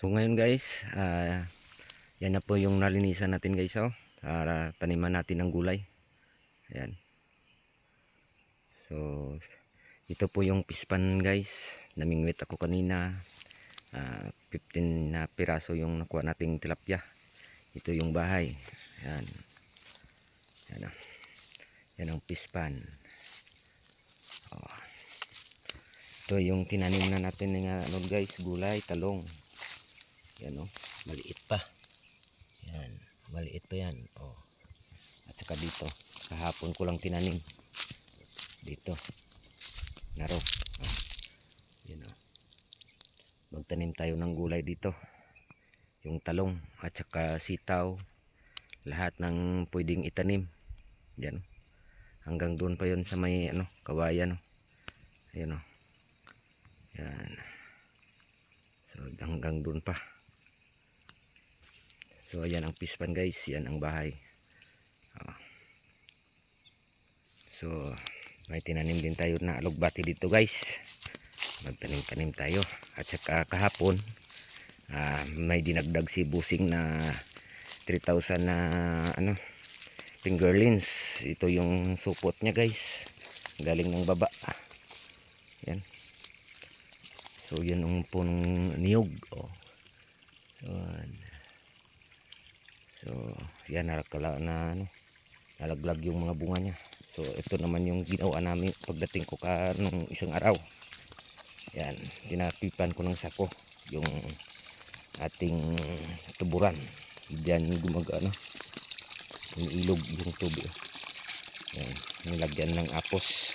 So ngayon guys, yan na po yung nalinisan natin guys, oh, para taniman natin ng gulay. Ayan. So ito po yung pispan guys, namingwit ako kanina. 15 na piraso yung nakuha nating tilapia. Ito yung bahay. Ayan. Yan, yan ang pispan. Oh. Ito yung tinanim na natin ng ano guys, gulay, talong. Yan, oh, maliit pa. Yan, maliit pa yan. Oh. At saka dito, kahapon ko lang tinanim. Dito. Naro. Oh. Yan, oh. Magtanim tayo ng gulay dito. Yung talong at saka sitaw. Lahat ng pwedeng itanim. Yan, oh. Hanggang doon pa yon sa may ano, kawayan, oh. Ayan, oh. Yan. So hanggang doon pa. So ayan ang pispan guys, yan ang bahay. So may tinanim din tayo na alugbati dito guys. Magtanim-tanim tayo. At saka kahapon may dinagdag si Busing na 3,000 na ano, fingerlings. Ito yung supot niya guys, galing ng baba. Yan. So yun ang punong niyog. Oh. So yan, narakala na ano, nalaglag yung mga bunga niya. So ito naman yung ginawa namin pagdating ko nung isang araw. Yan, tinapipan ko ng sako yung ating tuburan. Diyan gumagano, ilog yung tubig. Yan, nilagyan ng apos.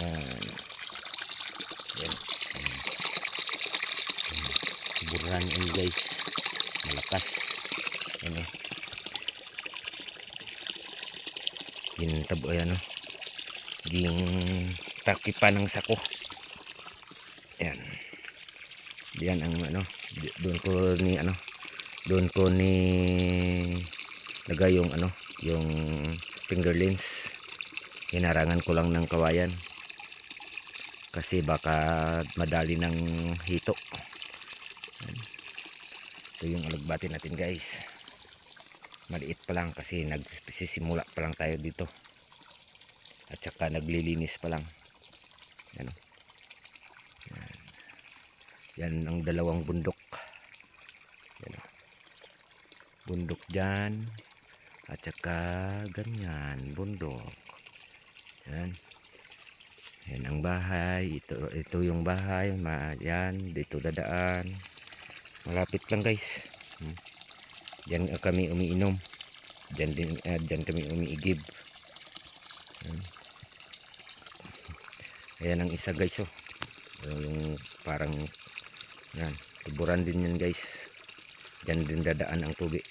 Yan. Yan. Tuburan yun guys, malakas. Ano, yung tabo, ayan, no? Yung takipan ng sako. Yan. Yan ang ano, doon ko ni lagay yung ano, yung fingerlings. Hinarangan ko lang ng kawayan kasi baka madali ng hito. Yan. Ito yung alugbati natin guys. Maliit pa lang kasi nagsisimula pa lang tayo dito. At saka naglilinis pa lang. Yan, yan. Yan ang dalawang bundok. Yan, bundok dyan. At saka ganyan, bundok. Yan. Yan ang bahay. Ito yung bahay. Yan, dito dadaan. Malapit lang guys. Diyan kami umiinom. Diyan kami umiigib. Ayan ang isa guys, oh. Yung parang yan, tuburan din yan guys. Diyan din dadaan ang tubig.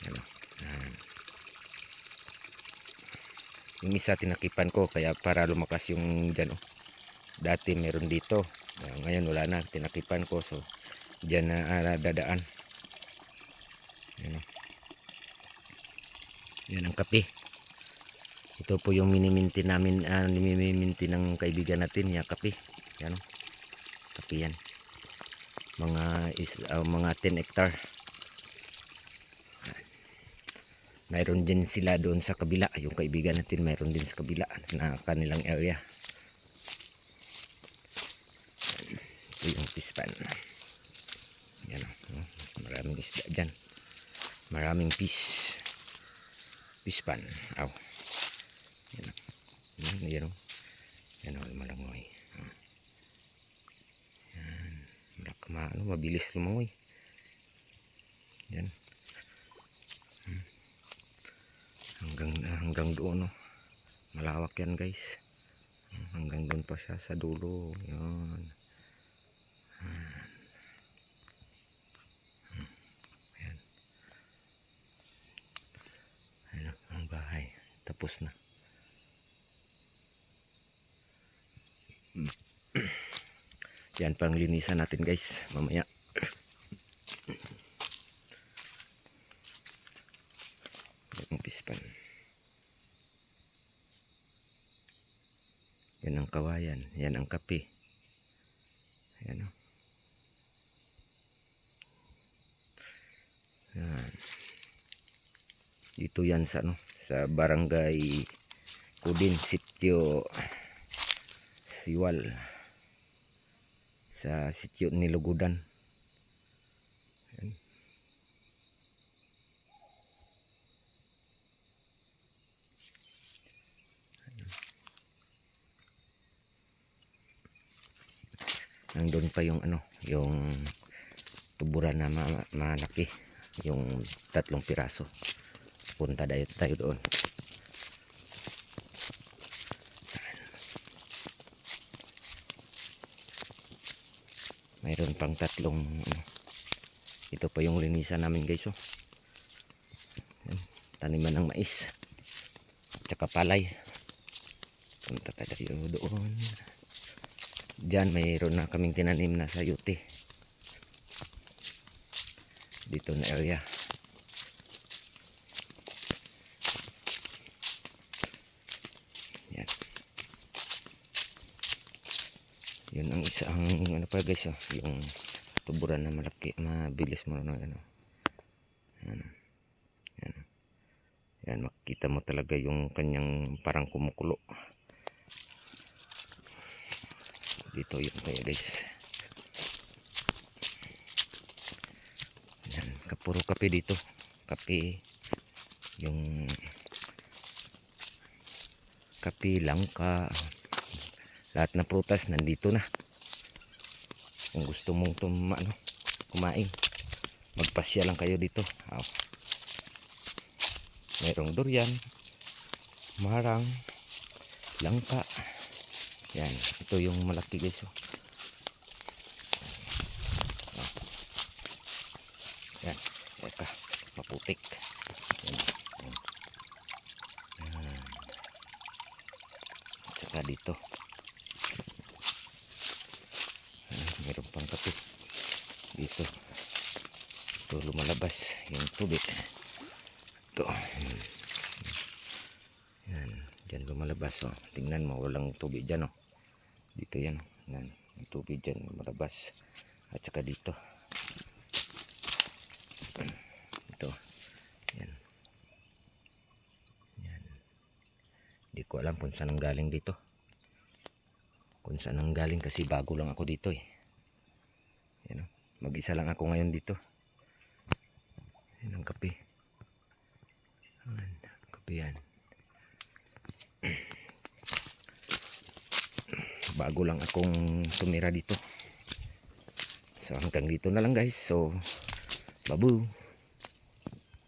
Yan, oh. Yan. Yung isa tinakipan ko kaya para lumakas yung diyan, oh. Dati meron dito. Ngayon wala na, tinakipan ko, so diyan na dadaan. Yan, oh. Yan ang kape. Ito po yung miniminti namin, miniminti ng kaibigan natin, yung kape. Yan, oh. Kape yan. Mga 10 hectare. Mayroon din sila doon sa kabila. Yung kaibigan natin mayroon din sa kabila na kanilang area. Ito yung pispan. Yan, oh. Maraming isda dyan. Maraming pispan. Aw. Yan, yan, yan, malangoy. Yan, mabilis lumangoy. Yan. Hanggang doon, no. Malawak yan guys. Hanggang doon pa siya sa dulo. Yan. Yan. Ayan ang bahay. Tapos na. Yan pang linisan natin guys mamaya. Yan ang pispan. Yan ang kawayan. Yan ang kape. Yan, oh. Dito yan sa ano, sa barangay Kudin, Sitio Siwal, sa Sitio Nilugudan. Yan. Nandun pa yung ano, yung tuburan na malaki, yung 3 piraso. Punta tayo doon. Mayroon pang 3 ano. Ito pa yung linisan namin guys, oh. Yan. Taniman ng mais at saka palay. Punta tayo doon. Diyan mayroon na kaming tinanim na sayote. Dito na area. Yan. Yun ang isang ano pa guys, oh, yung tuburan na malaki, mabilis mo na ano. Yan. Yan. Yan, makikita mo talaga yung kanyang parang kumukulo. Dito yun kaya guys. Yan, puro kape dito. Kape, yung kape, langka, lahat na prutas nandito na. Kung gusto mong kumain, magpasya lang kayo dito. Mayroong durian, marang, langka. Yan, ito yung malaki guys, oh. Yan, eka, maputik. Yan. Yan. At saka dito. Yan, mayroon pang kape. Dito. Ito lumalabas yung tubig. Ito. Yan, dyan lumalabas, oh. Tingnan mo, walang tubig dyan, oh. Dito yan, yan, yung tubig dyan lumalabas. At saka dito. Ito. Yan. Yan. Hindi ko alam kung saan ang galing dito. Kung saan ang galing kasi bago lang ako dito, eh. Yan, oh. Mag-isa lang ako ngayon dito. Yan ang kape. Yan, kape yan. Bago lang akong tumira dito. So hanggang dito na lang guys. So babu.